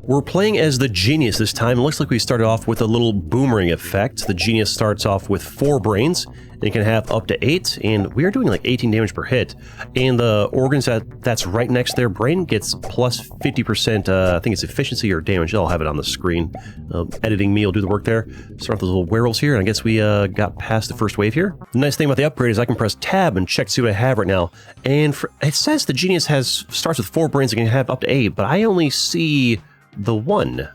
We're playing as the Genius this time. It looks like we started off with a little boomerang effect. The Genius starts off with 4 brains, and it can have up to 8, and we are doing like 18 damage per hit. And the organs that's right next to their brain gets plus 50%, I think it's efficiency or damage. I'll have it on the screen. Editing me will do the work there. Start with those little werewolves here, and I guess we got past the first wave here. The nice thing about the upgrade is I can press tab and check to see what I have right now. And it says the Genius starts with 4 brains and can have up to 8, but I only see the 1.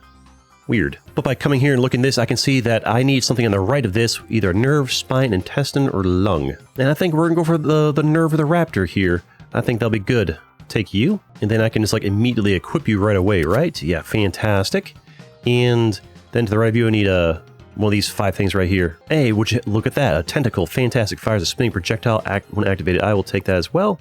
Weird. But by coming here and looking at this, I can see that I need something on the right of this, either nerve, spine, intestine, or lung. And I think we're gonna go for the nerve of the raptor here. I think that'll be good. Take you, and then I can just like immediately equip you right away, right? Yeah, fantastic. And then to the right of you, I need one of these 5 things right here. Hey, would you look at that? A tentacle, fantastic. Fires a spinning projectile when activated. I will take that as well.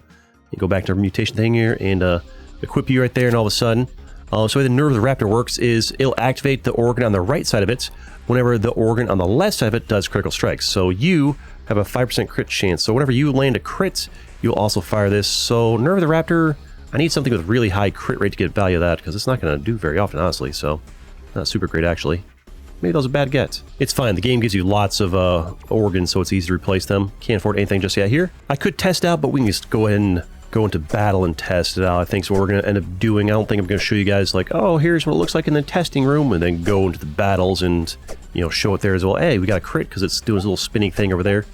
And go back to our mutation thing here and equip you right there, and all of a sudden, so the way the nerve of the raptor works is it'll activate the organ on the right side of it whenever the organ on the left side of it does critical strikes. So you have a 5% crit chance. So whenever you land a crit, you'll also fire this. So nerve of the raptor, I need something with really high crit rate to get value of that, because it's not going to do very often, honestly. So not super great, actually. Maybe that was a bad get. It's fine. The game gives you lots of organs, so it's easy to replace them. Can't afford anything just yet here. I could test out, but we can just go ahead and go into battle and test it out. I think so what we're going to end up doing. I don't think I'm going to show you guys like, oh, here's what it looks like in the testing room, and then go into the battles and, you know, show it there as well. Hey, we got a crit because it's doing this little spinning thing over there.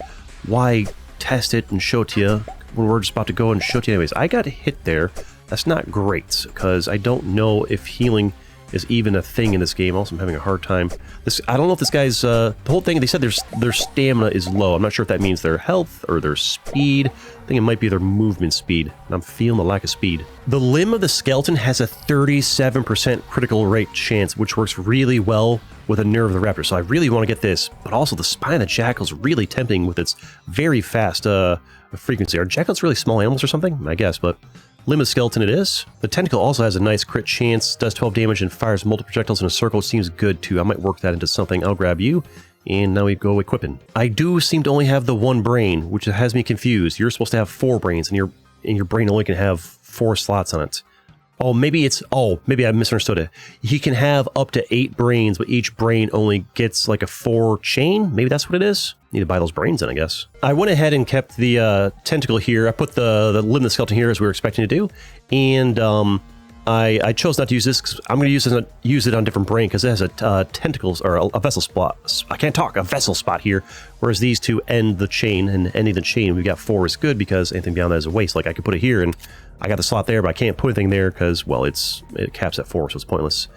Why test it and show it to you when we're just about to go and show it to you anyways? I got hit there. That's not great, because I don't know if healing is even a thing in this game. Also, I'm having a hard time. I don't know if this guy's, the whole thing, they said their stamina is low. I'm not sure if that means their health or their speed. I think it might be their movement speed, and I'm feeling the lack of speed. The limb of the skeleton has a 37% critical rate chance, which works really well with a nerve of the raptor, so I really want to get this. But also, the spine of the jackal is really tempting with its very fast frequency. Are jackals really small animals or something? I guess, but limb of skeleton it is. The tentacle also has a nice crit chance, does 12 damage, and fires multiple projectiles in a circle. It seems good, too. I might work that into something. I'll grab you. And now we go equipping. I do seem to only have the 1 brain, which has me confused. You're supposed to have 4 brains, and your brain only can have 4 slots on it. Oh, maybe I misunderstood it. He can have up to 8 brains, but each brain only gets like a 4 chain. Maybe that's what it is. Need to buy those brains in, I guess. I went ahead and kept the tentacle here. I put the limb of the skeleton here as we were expecting to do, and I chose not to use this because I'm going to use it on a different brain because it has a tentacles or a vessel spot. I can't talk. A vessel spot here, whereas these two end the chain, and ending the chain we've got 4 is good because anything beyond that is a waste. Like I could put it here, and I got the slot there, but I can't put anything there because well, it caps at 4, so it's pointless.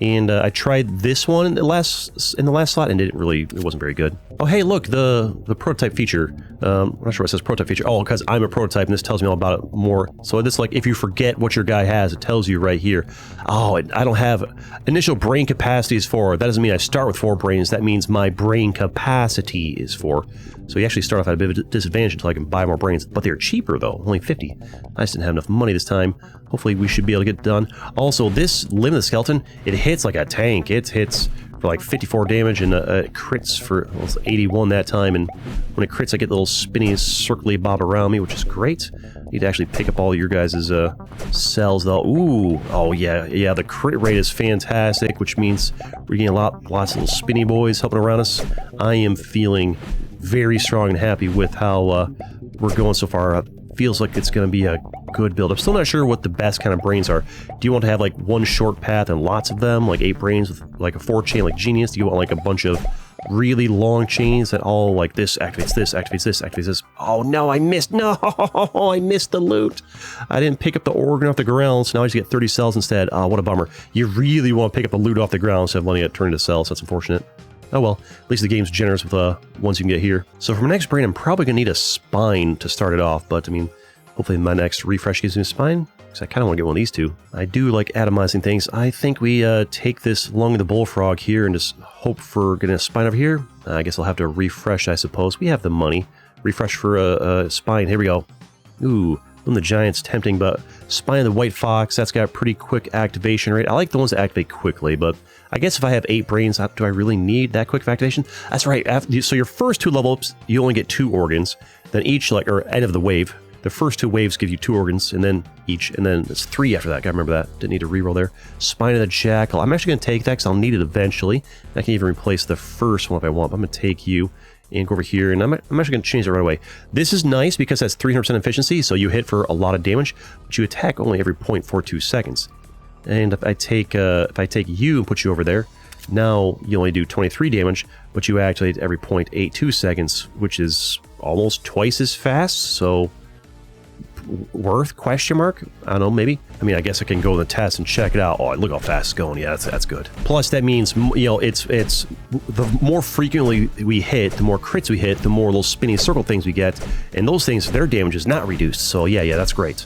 And I tried this one in the last slot, and it wasn't very good. Oh, hey, look, the prototype feature. I'm not sure what it says prototype feature. Oh, because I'm a prototype, and this tells me all about it more. So this, like, if you forget what your guy has, it tells you right here. Oh, I don't have initial brain capacity is 4. That doesn't mean I start with 4 brains. That means my brain capacity is 4. So you actually start off at a bit of a disadvantage until I can buy more brains. But they're cheaper, though. Only 50. I just didn't have enough money this time. Hopefully we should be able to get it done. Also, this limb of the skeleton, it hits like a tank. It hits for like 54 damage, and it crits for 81 that time. And when it crits, I get the little spinny, circly bob around me, which is great. I need to actually pick up all your guys' cells, though. Ooh, oh yeah, the crit rate is fantastic, which means we're getting lots of little spinny boys helping around us. I am feeling very strong and happy with how we're going so far. Feels like it's going to be a good build. I'm still not sure what the best kind of brains are. Do you want to have like one short path and lots of them, like 8 brains with like a 4 chain like Genius? Do you want like a bunch of really long chains that all like this activates this, activates this, activates this? Oh no, I missed. No, I missed the loot. I didn't pick up the organ off the ground, so now I just get 30 cells instead. Oh, what a bummer. You really want to pick up the loot off the ground instead of letting it turn into cells. That's unfortunate. Oh well, at least the game's generous with ones you can get here. So for my next brain, I'm probably going to need a spine to start it off, but I mean, hopefully my next refresh gives me a spine, because I kind of want to get one of these two. I do like atomizing things. I think we take this lung of the bullfrog here and just hope for getting a spine over here. I guess I'll have to refresh, I suppose. We have the money. Refresh for a spine. Here we go. Ooh, the giant's tempting, but spine of the white fox, that's got pretty quick activation rate. I like the ones that activate quickly, but I guess if I have 8 brains, do I really need that quick of activation? That's right. So your first 2 level ups, you only get 2 organs. Then each, like, or end of the wave, The first 2 waves give you 2 organs, and then each, and then it's 3 after that. Gotta remember that. Didn't need to reroll there. Spine of the Jackal. I'm actually gonna take that because I'll need it eventually. I can even replace the first one if I want, but I'm gonna take you and go over here, and I'm actually going to change it right away. This is nice because that's 300% efficiency, so you hit for a lot of damage, but you attack only every 0.42 seconds. And if I take you and put you over there, now you only do 23 damage, but you activate every 0.82 seconds, which is almost twice as fast, so worth, question mark? I don't know, maybe. I mean, I guess I can go in the test and check it out. Oh, look how fast it's going. Yeah, that's good. Plus, that means, you know, it's the more frequently we hit, the more crits we hit, the more little spinning circle things we get, and those things, their damage is not reduced. So yeah, that's great.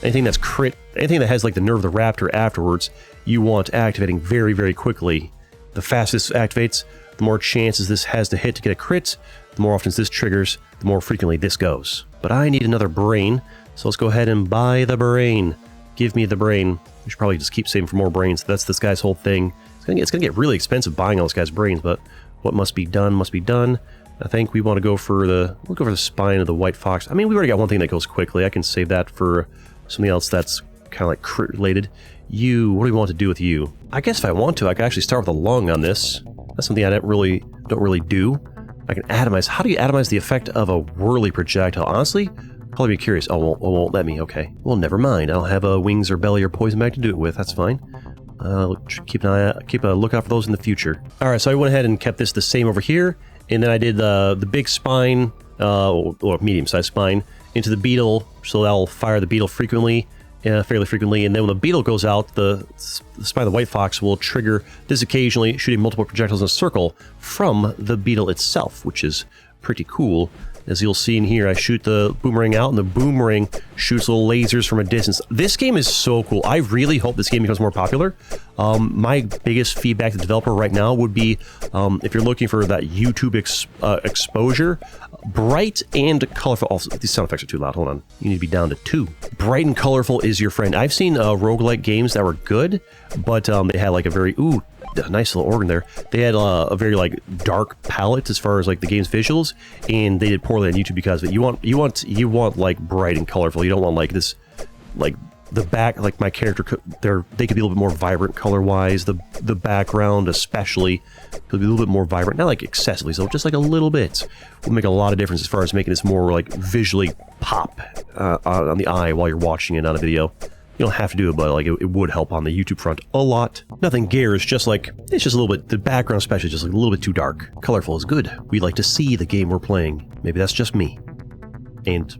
Anything that's crit, anything that has like the Nerve of the Raptor afterwards, you want activating very, very quickly. The faster this activates, the more chances this has to hit to get a crit, the more often this triggers, the more frequently this goes. But I need another brain, so let's go ahead and buy the brain. Give me the brain. We should probably just keep saving for more brains. That's this guy's whole thing. It's gonna get really expensive buying all this guy's brains, but what must be done must be done. I think we want to go for the spine of the white fox. I mean, we already got one thing that goes quickly. I can save that for something else that's kind of like crit related. You, what do we want to do with you? I guess if I want to, I can actually start with a lung on this. That's something I don't really do. I can atomize. How do you atomize the effect of a whirly projectile? Honestly, probably be curious. Oh, won't let me. Okay. Well, never mind. I'll have a wings or belly or poison bag to do it with. That's fine. Keep a lookout for those in the future. All right. So I went ahead and kept this the same over here, and then I did the big spine, or medium-sized spine, into the beetle, so that'll fire the beetle fairly frequently, and then when the beetle goes out, the spine of the white fox will trigger this occasionally, shooting multiple projectiles in a circle from the beetle itself, which is pretty cool. As you'll see in here, I shoot the boomerang out, and the boomerang shoots little lasers from a distance. This game is so cool. I really hope this game becomes more popular. My biggest feedback to the developer right now would be, if you're looking for that YouTube exposure, bright and colorful. Also, these sound effects are too loud. Hold on. You need to be down to 2. Bright and colorful is your friend. I've seen roguelike games that were good, but they had like a very, nice little organ there. They had a very like dark palette as far as like the game's visuals, and they did poorly on YouTube because of it. You want like bright and colorful. You don't want like this, like the back, like my character, they could be a little bit more vibrant color wise. The background especially could be a little bit more vibrant, not like excessively so, just like a little bit. Will make a lot of difference as far as making this more like visually pop on the eye while you're watching it on a video. You don't have to do it, but like it would help on the YouTube front a lot. Nothing garish, just like, it's just a little bit, the background especially is just like a little bit too dark. Colorful is good. We like to see the game we're playing. Maybe that's just me. And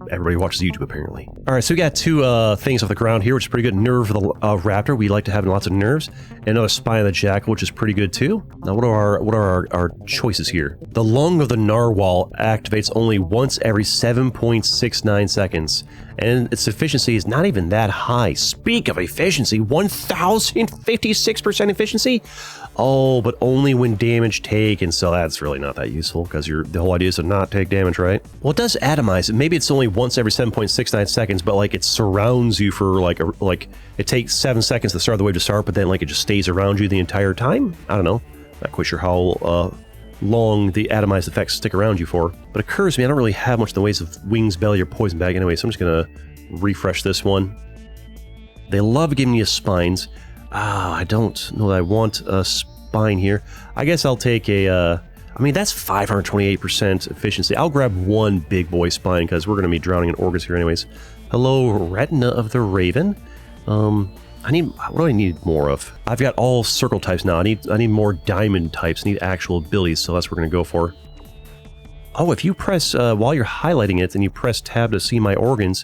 everybody watches YouTube, apparently. All right, so we got 2 things off the ground here, which is pretty good. Nerve of the raptor. We like to have lots of nerves. And another spine of the jackal, which is pretty good too. Now, what are our choices here? The lung of the narwhal activates only once every 7.69 seconds. And its efficiency is not even that high. Speak of efficiency, 1,056% efficiency? Oh, but only when damage taken, so that's really not that useful, because the whole idea is to not take damage, right? Well, it does atomize. Maybe it's only once every 7.69 seconds, but like it surrounds you for like it takes 7 seconds to start the wave to start, but then like it just stays around you the entire time? I don't know. Not quite sure how long the atomized effects stick around you for. But it occurs to me I don't really have much in the ways of wings, belly, or poison bag anyway, so I'm just gonna refresh this one. They love giving you spines. I don't know that I want a spine here. I guess I'll take a, I mean, that's 528% efficiency. I'll grab 1 big boy spine because we're going to be drowning in organs here anyways. Hello, retina of the raven. What do I need more of? I've got all circle types now. I need more diamond types. I need actual abilities, so that's what we're going to go for. Oh, if you press, while you're highlighting it and you press tab to see my organs,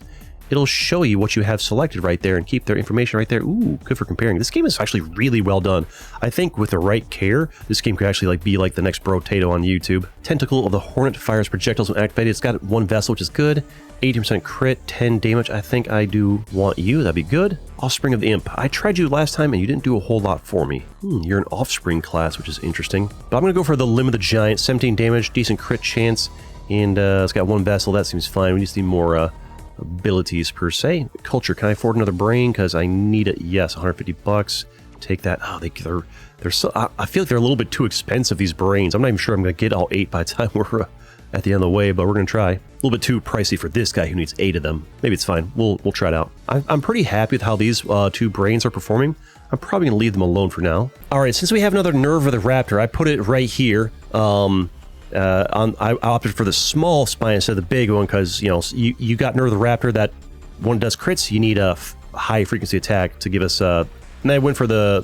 it'll show you what you have selected right there and keep their information right there. Ooh, good for comparing. This game is actually really well done. I think with the right care, this game could actually like be like the next Brotato on YouTube. Tentacle of the Hornet fires projectiles when activated. It's got 1 vessel, which is good. 80% crit, 10 damage. I think I do want you. That'd be good. Offspring of the Imp. I tried you last time and you didn't do a whole lot for me. You're an Offspring class, which is interesting. But I'm going to go for the Limb of the Giant. 17 damage, decent crit chance. And it's got 1 vessel. That seems fine. We just need more abilities per se. Culture. Can I afford another brain? Because I need it. Yes, 150 bucks. Take that. Oh, they're so. I feel like they're a little bit too expensive, these brains. I'm not even sure I'm going to get all 8 by the time we're at the end of the way, but we're going to try. A little bit too pricey for this guy who needs 8 of them. Maybe it's fine. We'll try it out. I'm pretty happy with how these 2 brains are performing. I'm probably going to leave them alone for now. All right, since we have another Nerve of the Raptor, I put it right here. I opted for the small spine instead of the big one because, you know, you got Nerve of the Raptor that one does crits. You need a high frequency attack to give us... and I went for the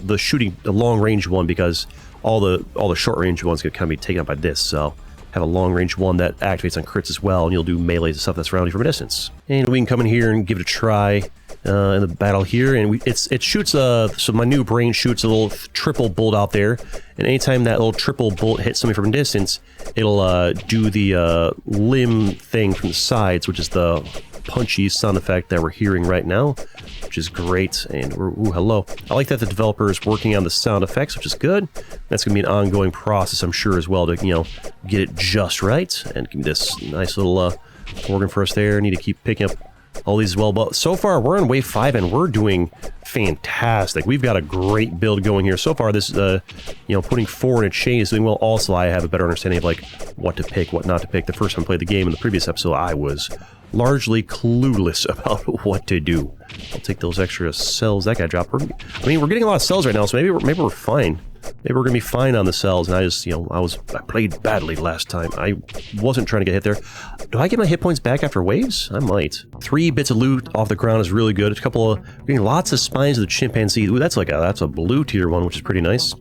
long range one because all the short range ones could kind of be taken up by this, so... have a long-range one that activates on crits as well, and you'll do melees and stuff that's around you from a distance. And we can come in here and give it a try in the battle here, and it shoots so my new brain shoots a little triple bolt out there, and anytime that little triple bolt hits something from a distance, it'll do the limb thing from the sides, which is the punchy sound effect that we're hearing right now, which is great. And ooh, hello. I like that the developer is working on the sound effects, which is good. That's going to be an ongoing process, I'm sure, as well, to, you know, get it just right. And give me this nice little organ for us there. I need to keep picking up all these as well. But so far, we're on wave 5, and we're doing fantastic. We've got a great build going here. So far, this, you know, putting 4 in a chain is doing well. Also, I have a better understanding of, like, what to pick, what not to pick. The first time I played the game in the previous episode, I was largely clueless about what to do. I'll take those extra cells that guy dropped. I mean, we're getting a lot of cells right now, so maybe we're fine. Maybe we're gonna be fine on the cells. And I just, you know, I played badly last time. I wasn't trying to get hit there. Do I get my hit points back after waves? I might. 3 bits of loot off the ground is really good. A couple of getting lots of spines of the chimpanzee. Ooh, that's a blue tier one, which is pretty nice.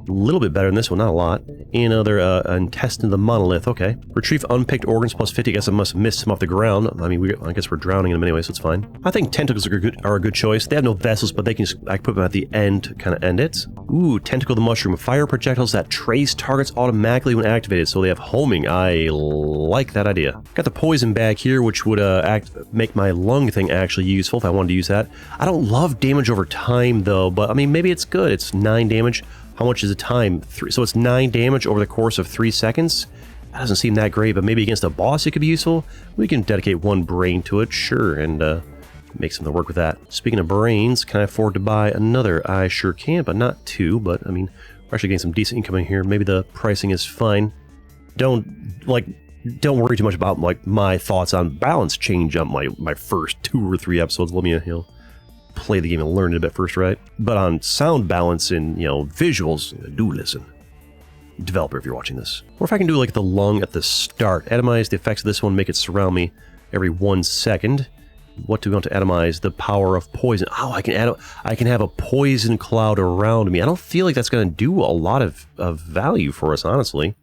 A little bit better than this one, not a lot. Another intestine of the monolith, okay. Retrieve unpicked organs plus 50. I guess I must have missed some off the ground. I mean, I guess we're drowning in them anyway, so it's fine. I think tentacles are a good choice. They have no vessels, but they can I can put them at the end to kind of end it. Ooh, tentacle of the mushroom. Fire projectiles that trace targets automatically when activated, so they have homing. I like that idea. Got the poison bag here, which would make my lung thing actually useful if I wanted to use that. I don't love damage over time, though, but I mean, maybe it's good. It's 9 damage. How much is the time? 3, so it's 9 damage over the course of 3 seconds. That doesn't seem that great, but maybe against a boss it could be useful. We can dedicate 1 brain to it, sure, and make something work with that. Speaking of brains, can I afford to buy another? I sure can, but not 2. But I mean, we're actually getting some decent income in here. Maybe the pricing is fine. Don't worry too much about like my thoughts on balance change on my first 2 or 3 episodes. Let me, you know, play the game and learn it a bit first, right? But on sound balance and, you know, visuals, do listen. Developer, if you're watching this. Or if I can do like the lung at the start. Atomize the effects of this one, make it surround me every 1 second. What do we want to atomize? The power of poison. Oh, I can have a poison cloud around me. I don't feel like that's going to do a lot of value for us, honestly,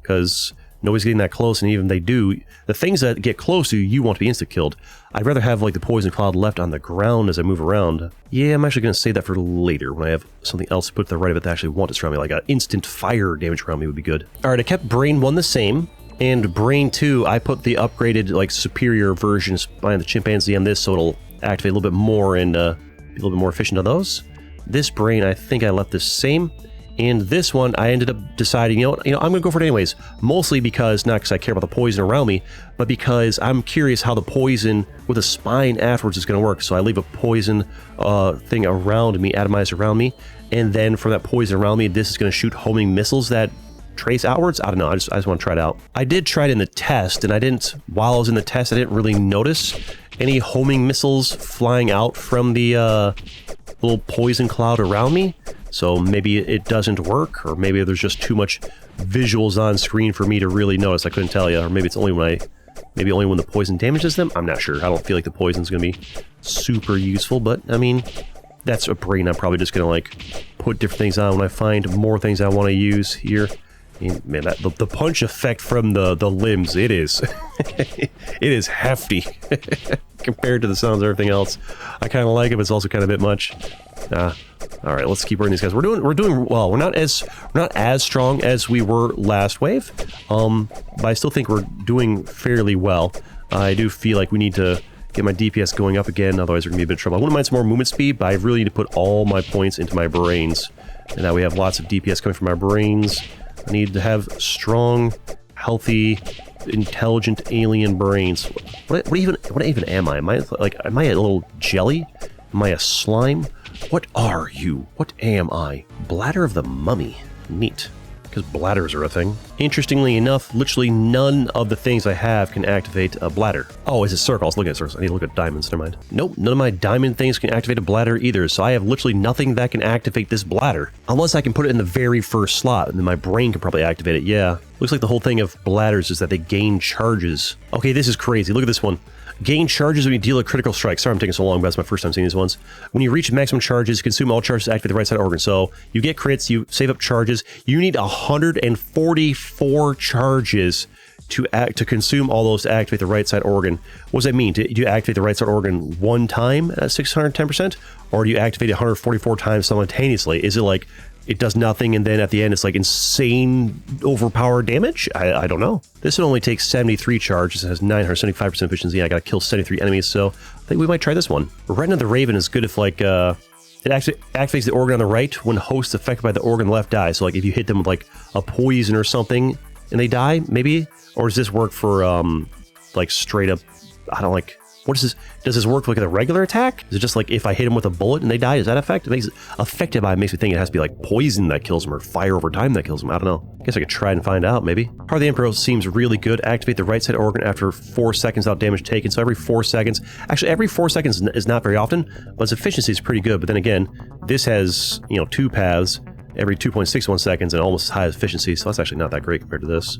because nobody's getting that close, and even if they do, the things that get close to you, you want to be insta-killed. I'd rather have like the poison cloud left on the ground as I move around. Yeah, I'm actually going to save that for later when I have something else to put to the right of it that actually want to surround me, like an instant fire damage around me would be good. All right, I kept Brain 1 the same, and Brain 2, I put the upgraded, like, superior versions behind the chimpanzee on this, so it'll activate a little bit more and be a little bit more efficient on those. This Brain, I think I left the same. And this one, I ended up deciding, you know, I'm going to go for it anyways. Mostly because, not because I care about the poison around me, but because I'm curious how the poison with a spine afterwards is going to work. So I leave a poison thing around me, atomized around me. And then from that poison around me, this is going to shoot homing missiles that trace outwards. I don't know. I just want to try it out. I did try it in the test, and while I was in the test, I didn't really notice any homing missiles flying out from the little poison cloud around me. So maybe it doesn't work, or maybe there's just too much visuals on screen for me to really notice. I couldn't tell you, or maybe it's only when the poison damages them. I'm not sure. I don't feel like the poison's going to be super useful, but I mean, that's a Brain. I'm probably just going to like put different things on when I find more things I want to use here. And man, the punch effect from the limbs, it is it is hefty compared to the sounds of everything else. I kind of like it, but it's also kind of a bit much. All right, let's keep running these guys. We're doing well. We're not as strong as we were last wave, but I still think we're doing fairly well. I do feel like we need to get my DPS going up again, otherwise we're gonna be a bit of trouble. I wouldn't mind some more movement speed, but I really need to put all my points into my brains, and now we have lots of DPS coming from our brains. I need to have strong, healthy, intelligent alien brains. What even am I? Am I a little jelly? Am I a slime? What are you? What am I? Bladder of the mummy. Neat. because bladders are a thing. Interestingly enough, literally none of the things I have can activate a bladder. Oh, it's a circle. I was looking at circles. I need to look at diamonds. Never mind. Nope, none of my diamond things can activate a bladder either, so I have literally nothing that can activate this bladder. Unless I can put it in the very first slot, and then my brain can probably activate it. Yeah. Looks like the whole thing of bladders is that they gain charges. Okay, this is crazy. Look at this one. Gain charges when you deal a critical strike. Sorry I'm taking so long, but that's my first time seeing these ones. When you reach maximum charges, consume all charges to activate the right side organ. So you get crits, you save up charges. You need 144 charges to consume all those to activate the right side organ. What does that mean? Do you activate the right side organ one time at 610%? Or do you activate it 144 times simultaneously? Is it like it does nothing and then at the end it's like insane overpowered damage? I don't know. This one only takes 73 charges. It has 975% efficiency. I gotta kill 73 enemies, so I think we might try this one. Retina of the Raven is good if like it actually activates the organ on the right when hosts affected by the organ left die. So like if you hit them with like a poison or something and they die, maybe? Or does this work for like straight up, I don't like, what is this? Does this work like a regular attack? Is it just like if I hit him with a bullet and they die, does that affect? It makes it affected by it makes me think it has to be like poison that kills them or fire over time that kills them. I don't know. I guess I could try and find out maybe. Heart of the Emperor seems really good. Activate the right side organ after 4 seconds without damage taken. So every 4 seconds, actually every 4 seconds is not very often, but its efficiency is pretty good. But then again, this has, you know, 2 paths every 2.61 seconds and almost as high efficiency. So that's actually not that great compared to this.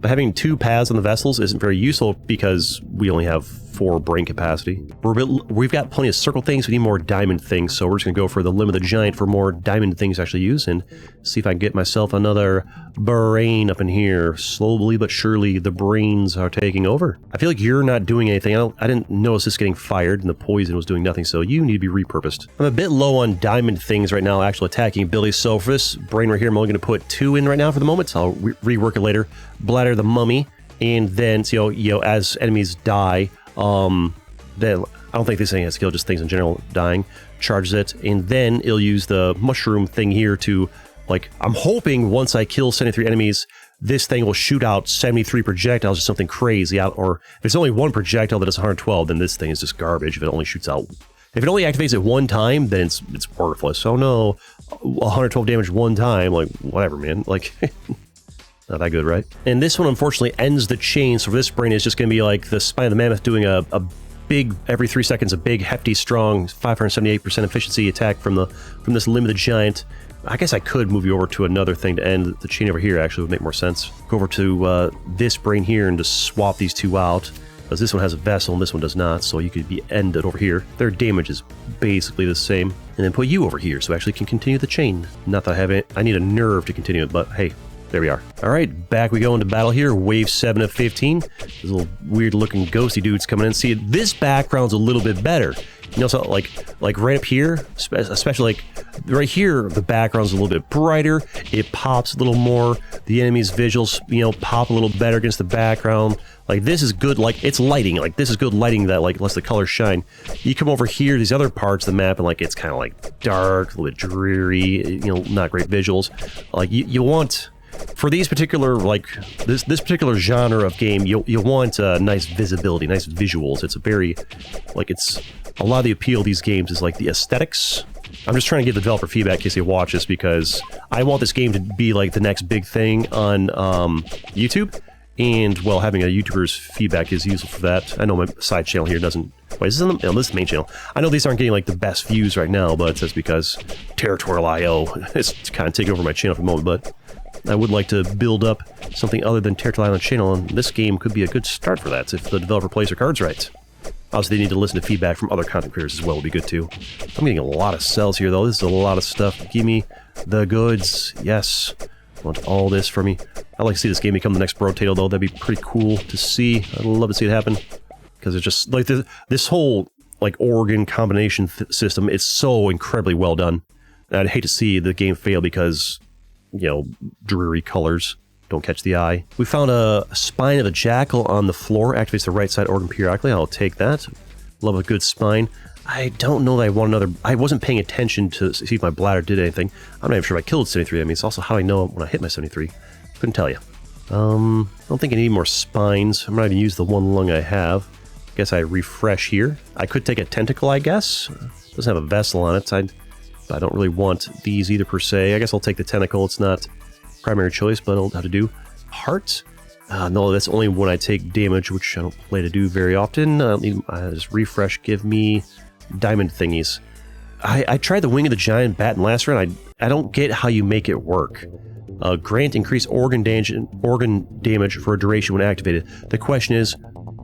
But having 2 paths on the vessels isn't very useful because we only have 4 brain capacity. We've got plenty of circle things. We need more diamond things, so we're just going to go for the Limb of the Giant for more diamond things to actually use and see if I can get myself another brain up in here. Slowly but surely, the brains are taking over. I feel like you're not doing anything. I didn't notice this getting fired, and the poison was doing nothing, so you need to be repurposed. I'm a bit low on diamond things right now, actual attacking abilities, so for this brain right here, I'm only going to put 2 in right now for the moment. I'll rework it later. Bladder the Mummy, and then, so, you know, as enemies die, then I don't think this thing has skill, just things in general dying, charges it, and then it'll use the mushroom thing here to, like, I'm hoping once I kill 73 enemies, this thing will shoot out 73 projectiles or something crazy out, or if it's only 1 projectile that is 112, then this thing is just garbage. If it only shoots out, if it only activates it 1 time, then it's worthless. Oh no, 112 damage 1 time, like, whatever, man, like... Not that good, right? And this one, unfortunately, ends the chain, so for this brain, it's just going to be like the Spine of the Mammoth doing a big, every 3 seconds, a big, hefty, strong, 578% efficiency attack from this Limb of the Giant. I guess I could move you over to another thing to end the chain over here, actually, would make more sense. Go over to this brain here and just swap these 2 out, because this one has a vessel and this one does not, so you could be ended over here. Their damage is basically the same. And then put you over here, so I actually can continue the chain. Not that I have it. I need a nerve to continue it, but hey. There we are. All right, back we go into battle here. Wave 7 of 15. These little weird-looking ghosty dudes coming in. See, this background's a little bit better. You know, so like right up here, especially like right here, the background's a little bit brighter. It pops a little more. The enemy's visuals, you know, pop a little better against the background. Like this is good. Like it's lighting. Like this is good lighting that like lets the colors shine. You come over here, these other parts of the map, and like it's kind of like dark, a little bit dreary. You know, not great visuals. Like you want. For these particular, like, this particular genre of game, you want nice visibility, nice visuals. It's a very, like, it's, a lot of the appeal of these games is, like, the aesthetics. I'm just trying to give the developer feedback in case they watch this, because I want this game to be, like, the next big thing on YouTube, and, well, having a YouTuber's feedback is useful for that. I know my side channel here doesn't, wait, is this on the, no, this is the main channel. I know these aren't getting, like, the best views right now, but that's because Territorial IO is kind of taking over my channel for the moment, but... I would like to build up something other than Territorial Island channel, and this game could be a good start for that if the developer plays their cards right. Obviously, they need to listen to feedback from other content creators as well, would be good too. I'm getting a lot of cells here, though. This is a lot of stuff. Give me the goods. Yes. I want all this for me. I'd like to see this game become the next Brotato, though. That'd be pretty cool to see. I'd love to see it happen. Because it's just, like, this whole, like, organ combination system, it's so incredibly well done. And I'd hate to see the game fail because... you know, dreary colors don't catch the eye. We found a spine of a jackal on the floor. Activates the right side organ periodically. I'll take that. Love a good spine. I don't know that I want another... I wasn't paying attention to see if my bladder did anything. I'm not even sure if I killed 73. I mean, it's also how I know when I hit my 73. Couldn't tell you. I don't think I need more spines. I'm not even use the 1 lung I have. Guess I refresh here. I could take a tentacle, I guess. Doesn't have a vessel on it. I don't really want these either per se. I guess I'll take the tentacle. It's not primary choice, but I'll have to do heart. No, that's only when I take damage, which I don't play to do very often. Just refresh, give me diamond thingies. I tried the Wing of the Giant Bat in last round. I don't get how you make it work. Grant increased organ damage for a duration when activated. The question is,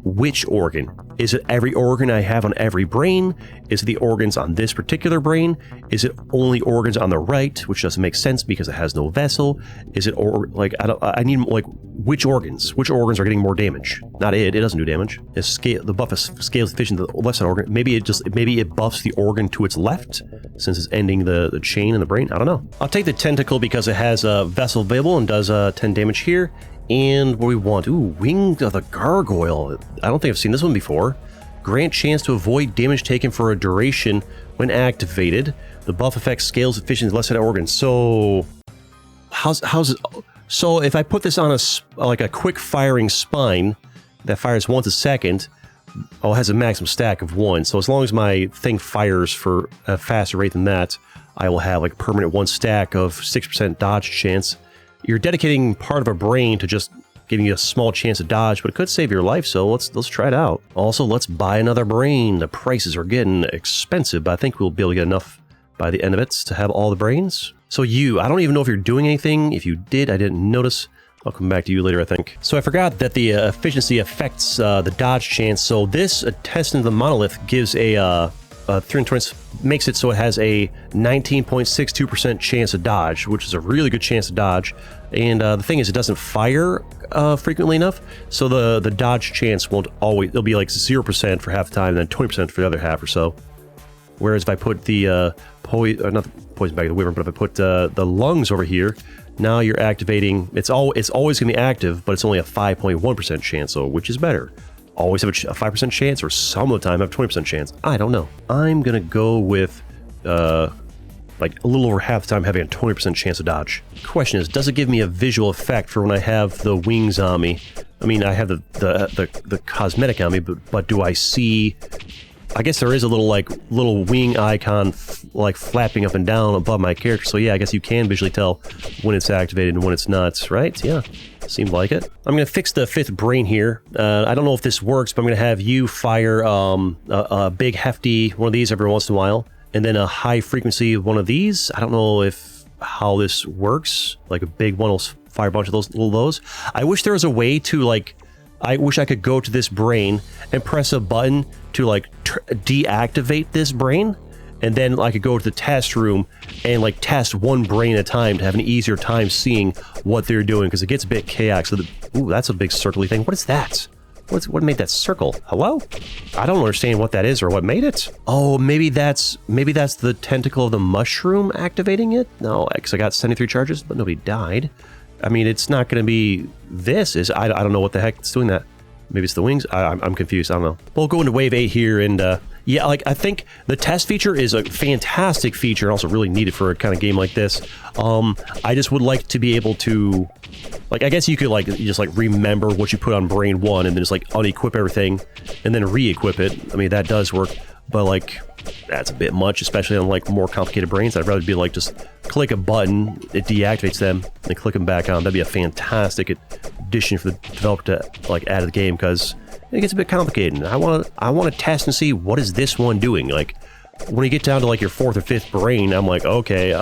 which organ? Is it every organ I have on every brain? Is it the organs on this particular brain? Is it only organs on the right, which doesn't make sense because it has no vessel? Is it I need like which organs? Which organs are getting more damage? Not it. It doesn't do damage. The buff is scales efficient to the left side organ. Maybe it buffs the organ to its left since it's ending the chain in the brain. I don't know. I'll take the tentacle because it has a vessel available and does 10 damage here. And what do we want? Ooh, Wing of the Gargoyle. I don't think I've seen this one before. Grant chance to avoid damage taken for a duration when activated. The buff effect scales efficiency left side organ. So, how's it? So if I put this on a quick firing spine that fires once a second, it has a maximum stack of 1. So as long as my thing fires for a faster rate than that, I will have like permanent 1 stack of 6% dodge chance. You're dedicating part of a brain to just giving you a small chance to dodge, but it could save your life, so let's try it out. Also, let's buy another brain. The prices are getting expensive, but I think we'll be able to get enough by the end of it to have all the brains. So I don't even know if you're doing anything. If you did, I didn't notice. I'll come back to you later, I think. So I forgot that the efficiency affects the dodge chance. So this Intestine of the Monolith gives a 320, makes it so it has a 19.62% chance to dodge, which is a really good chance to dodge. And the thing is, it doesn't fire frequently enough, so the dodge chance won't always, it'll be like 0% for half the time, and then 20% for the other half or so. Whereas if I put the not the poison bag of the wyvern, but if I put the lungs over here, now you're activating, it's always going to be active, but it's only a 5.1% chance, so which is better? Always have a 5% chance, or some of the time have 20% chance? I don't know. I'm going to go with like a little over half the time having a 20% chance to dodge. Question is, does it give me a visual effect for when I have the wings on me? I mean, I have the cosmetic on me, but do I see... I guess there is a little wing icon like flapping up and down above my character. So yeah, I guess you can visually tell when it's activated and when it's not, right? Yeah, seemed like it. I'm going to fix the 5th brain here. I don't know if this works, but I'm going to have you fire a big hefty one of these every once in a while, and then a high frequency one of these. I don't know how this works. Like a big one will fire a bunch of those. I wish there was a way to I wish I could go to this brain and press a button to deactivate this brain, and then I could go to the test room and test one brain at a time to have an easier time seeing what they're doing, because it gets a bit chaotic. So ooh, that's a big circly thing. What is that? What made that circle? Hello? I don't understand what that is or what made it. Oh, maybe that's the tentacle of the mushroom activating it? No, because I got 73 charges, but nobody died. I mean, it's not going to be this. I don't know what the heck it's doing that. Maybe it's the wings. I'm confused. I don't know. We'll go into wave 8 here, and yeah, I think the test feature is a fantastic feature and also really needed for a kind of game like this. I just would like to be able to, I guess you could just remember what you put on brain 1 and then just unequip everything and then re-equip it. I mean, that does work, but that's a bit much, especially on more complicated brains. I'd rather be just click a button, it deactivates them, and click them back on. That'd be a fantastic addition for the developer to add to the game, because it gets a bit complicated. I want to test and see what is this one doing. When you get down to your 4th or 5th brain, I'm okay,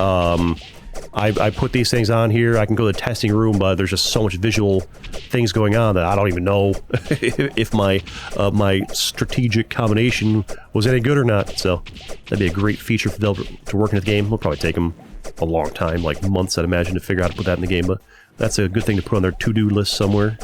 I put these things on here, I can go to the testing room, but there's just so much visual things going on that I don't even know if my strategic combination was any good or not. So that'd be a great feature for them to work in the game. It'll probably take them a long time, months, I'd imagine, to figure out how to put that in the game, but that's a good thing to put on their to-do list somewhere.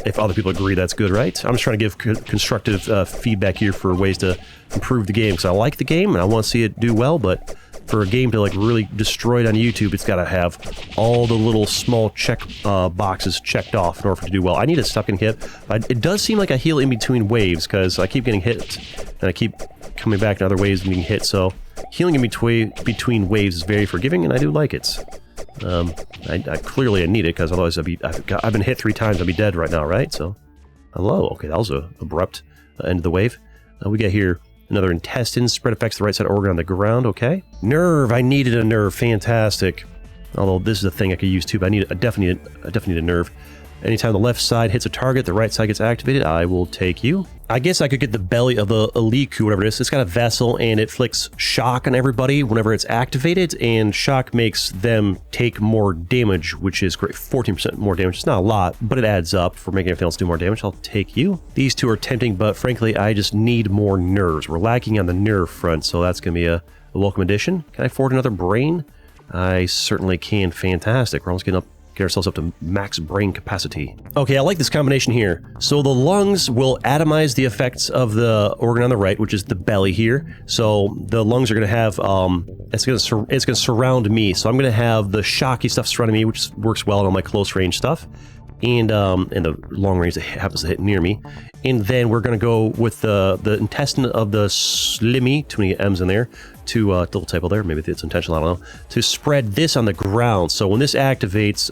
If other people agree that's good, right? I'm just trying to give constructive feedback here for ways to improve the game, because I like the game and I want to see it do well, but for a game to really destroy it on YouTube, it's got to have all the little small check boxes checked off in order for it to do well. I need to stop getting hit. It does seem like I heal in between waves, because I keep getting hit and I keep coming back in other waves and being hit, so healing in between waves is very forgiving, and I do like it. Clearly I need it, because otherwise I've been hit 3 times, I'd be dead right now, right? So, hello. Okay, that was a abrupt end of the wave. We get here another intestine. Spread effects the right side organ on the ground. Okay. Nerve. I needed a nerve. Fantastic. Although this is a thing I could use too, but I definitely need a nerve. Anytime the left side hits a target, the right side gets activated, I will take you. I guess I could get the belly of the Eliku, whatever it is. It's got a vessel, and it flicks shock on everybody whenever it's activated, and shock makes them take more damage, which is great. 14% more damage. It's not a lot, but it adds up for making everything else do more damage. I'll take you. These two are tempting, but frankly, I just need more nerves. We're lacking on the nerve front, so that's going to be a welcome addition. Can I afford another brain? I certainly can. Fantastic. We're almost getting ourselves up to max brain capacity. Okay, I like this combination here. So the lungs will atomize the effects of the organ on the right, which is the belly here. So the lungs are going to have, it's going to surround me. So I'm going to have the shocky stuff surrounding me, which works well on all my close range stuff. And the long range that happens to hit near me. And then we're going to go with the intestine of the Slimmy, too many M's in there, to double typo there, maybe it's intentional, I don't know, to spread this on the ground. So when this activates,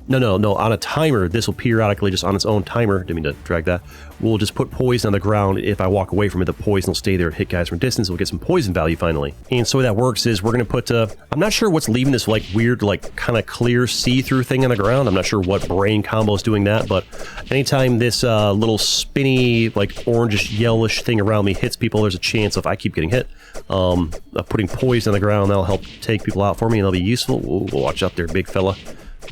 no, on a timer, this will periodically, just on its own timer, didn't mean to drag that, we'll just put poison on the ground. If I walk away from it, the poison will stay there, hit guys from distance, we'll get some poison value finally. And so the way that works is we're going to put, I'm not sure what's leaving this like weird, like kind of clear see-through thing on the ground. I'm not sure what brain combo is doing that, but anytime this little spinny, like orangish, yellowish thing around me hits people, there's a chance if I keep getting hit, of putting poison on the ground. That'll help take people out for me, and that'll be useful. Ooh, watch out there, big fella.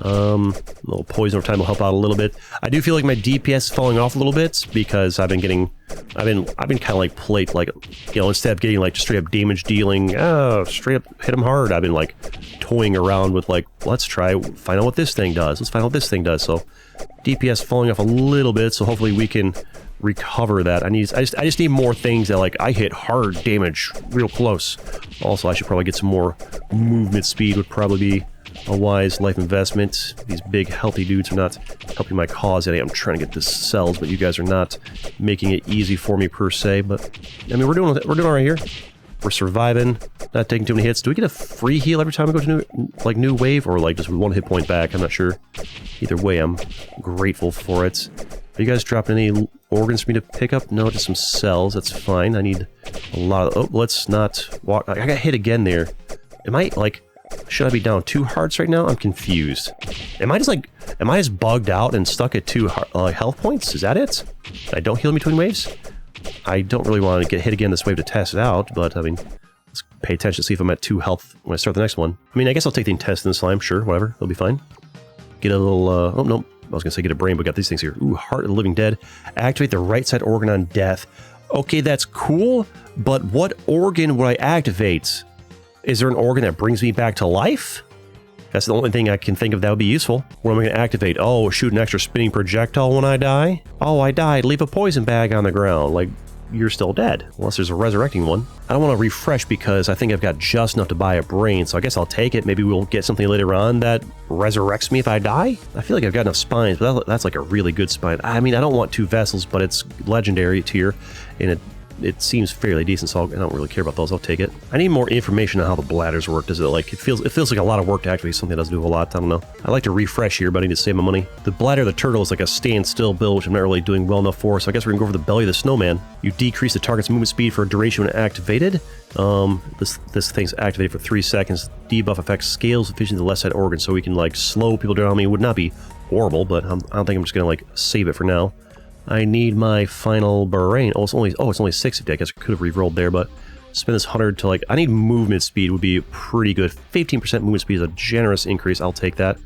A little poison over time will help out a little bit. I do feel like my DPS is falling off a little bit because I've been kind of like plate, like, you know, instead of getting like straight up damage dealing, straight up hit them hard, I've been like toying around with like, let's find out what this thing does. Let's find out what this thing does. So DPS falling off a little bit, so hopefully we can recover that. I just need more things that like I hit hard damage real close. Also, I should probably get some more movement speed, would probably be a wise life investment. These big healthy dudes are not helping my cause any. I'm trying to get the cells, but you guys are not making it easy for me per se. But I mean, we're doing all right here. We're surviving, not taking too many hits. Do we get a free heal every time we go to new wave, or like just with 1 hit point back? I'm not sure. Either way, I'm grateful for it. Are you guys dropping any organs for me to pick up? No, just some cells. That's fine. I need a lot of... Oh, let's not walk... I got hit again there. Am I, like... Should I be down 2 hearts right now? I'm confused. Am I just bugged out and stuck at 2 health points? Is that it? I don't heal in between waves? I don't really want to get hit again this wave to test it out, but I mean, let's pay attention to see if I'm at 2 health when I start the next one. I mean, I guess I'll take the intestine slime, sure, whatever, it'll be fine. Get a little, oh no, I was gonna say get a brain, but got these things here. Ooh, Heart of the Living Dead. Activate the right side organ on death. Okay, that's cool, but what organ would I activate? Is there an organ that brings me back to life? That's the only thing I can think of that would be useful. What am I going to activate? Oh, shoot an extra spinning projectile when I die? Oh, I died. Leave a poison bag on the ground. Like, you're still dead. Unless there's a resurrecting one. I don't want to refresh because I think I've got just enough to buy a brain, so I guess I'll take it. Maybe we'll get something later on that resurrects me if I die? I feel like I've got enough spines, but that's like a really good spine. I mean, I don't want 2 vessels, but it's legendary tier, and it seems fairly decent, so I don't really care about those. I'll take it. I need more information on how the bladders work. Does it like... It feels like a lot of work to activate something that doesn't do a lot. I don't know. I like to refresh here, but I need to save my money. The bladder of the turtle is like a standstill build, which I'm not really doing well enough for, so I guess we're gonna go for the belly of the snowman. You decrease the target's movement speed for a duration when activated. This thing's activated for 3 seconds. Debuff affects scales efficiency of the left side organ, so we can like slow people down. I mean, it would not be horrible, but I don't think I'm just gonna like save it for now. I need my final brain. Oh, it's only 60. I guess I could have re-rolled there, but spend this 100 to like... I need movement speed would be pretty good. 15% movement speed is a generous increase. I'll take that. Do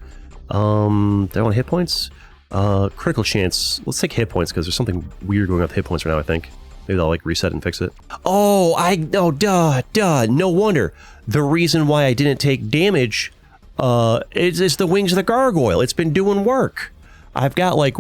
I want hit points? Critical chance. Let's take hit points because there's something weird going on with hit points right now, I think. Maybe I'll like reset and fix it. Oh, duh. No wonder. The reason why I didn't take damage is the wings of the gargoyle. It's been doing work. I've got like,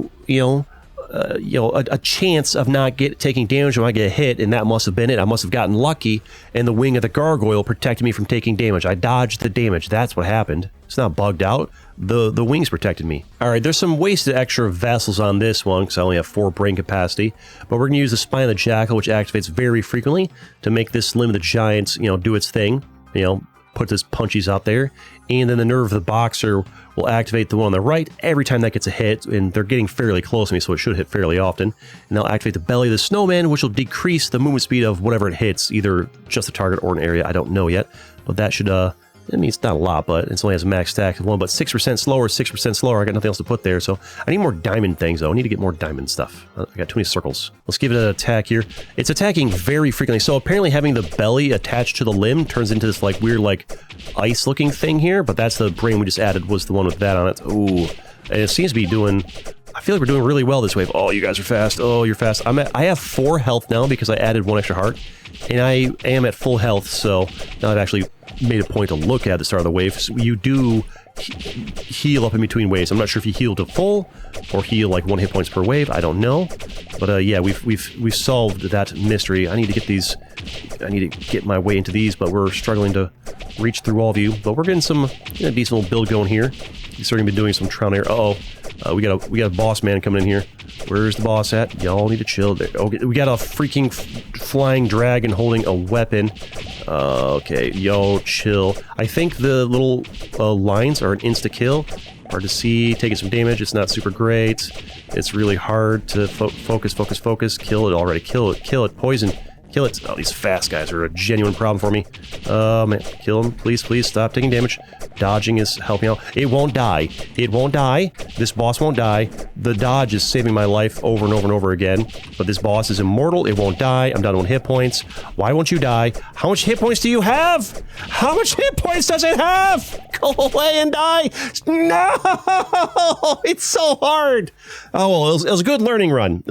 a chance of not taking damage when I get hit, and that must have been it. I must have gotten lucky, and the wing of the gargoyle protected me from taking damage. I dodged the damage. That's what happened. It's not bugged out. The wings protected me. All right, there's some wasted extra vessels on this one because I only have 4 brain capacity, but we're going to use the spine of the jackal, which activates very frequently to make this limb of the giant, do its thing. Put its punchies out there, and then the nerve of the boxer will activate the one on the right every time that gets a hit, and they're getting fairly close to me, so it should hit fairly often. And they'll activate the belly of the snowman, which will decrease the movement speed of whatever it hits, either just the target or an area, I don't know yet, but that should I mean, it's not a lot, but it only has a max stack of 1, but 6% slower, 6% slower. I got nothing else to put there, so I need more diamond things, though. I need to get more diamond stuff. I got too many circles. Let's give it an attack here. It's attacking very frequently, so apparently having the belly attached to the limb turns into this, like, weird, like, ice-looking thing here, but that's the brain we just added, was the one with that on it. Ooh. And it seems to be doing... I feel like we're doing really well this wave. Oh, you guys are fast. Oh, you're fast. I have 4 health now because I added 1 extra heart, and I am at full health, so now I've actually made a point to look at the start of the wave. So you do heal up in between waves. I'm not sure if you heal to full or heal like 1 hit points per wave. I don't know, but yeah, we've solved that mystery. I need to get these. I need to get my way into these, but we're struggling to reach through all of you. But we're getting some decent little build going here. He's starting to be doing some trial and error. We got a boss man coming in here. Where's the boss at? Y'all need to chill. There. Okay, we got a freaking flying dragon holding a weapon. Okay, yo, chill. I think the little lines are an insta-kill. Hard to see, taking some damage. It's not super great. It's really hard to focus. Kill it already. Kill it. Poison. Kill it. Oh, these fast guys are a genuine problem for me. Man, kill him. Please stop taking damage. Dodging is helping out. It won't die. It won't die. This boss won't die. The dodge is saving my life over and over and over again. But this boss is immortal. It won't die. I'm down to 1 hit points. Why won't you die? How much hit points do you have? How much hit points does it have? Go away and die. No! It's so hard. Oh, well, it was a good learning run.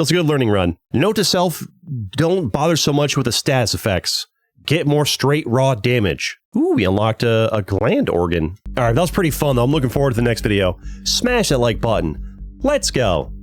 Note to self, don't bother so much with the status effects. Get more straight raw damage. Ooh, we unlocked a gland organ. Alright, that was pretty fun though. I'm looking forward to the next video. Smash that like button. Let's go.